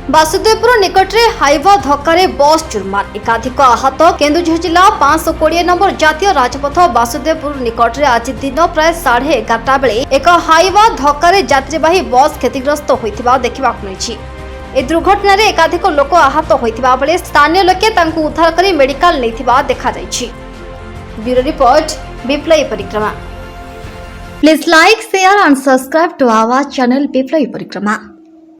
बासुदेवपुर निकट में हाइवा धक्का बस चुरमार एकाधिक आहत। केन्दुझर जिला 520 नंबर जातीय राजपथ बासुदेवपुर निकट में आज दिन प्राय 11:30 बेले एक हाइवा धक्का यात्रीवाही बस क्षतिग्रस्त होता देखा मिली। ए दुर्घटन एकाधिक लोक आहत होता बेले स्थानीय लोके उद्धार कर मेडिकल नहीं देखा। Bureau report Biplabi Parikrama. Please like share and subscribe to our channel Biplabi परिक्रमा।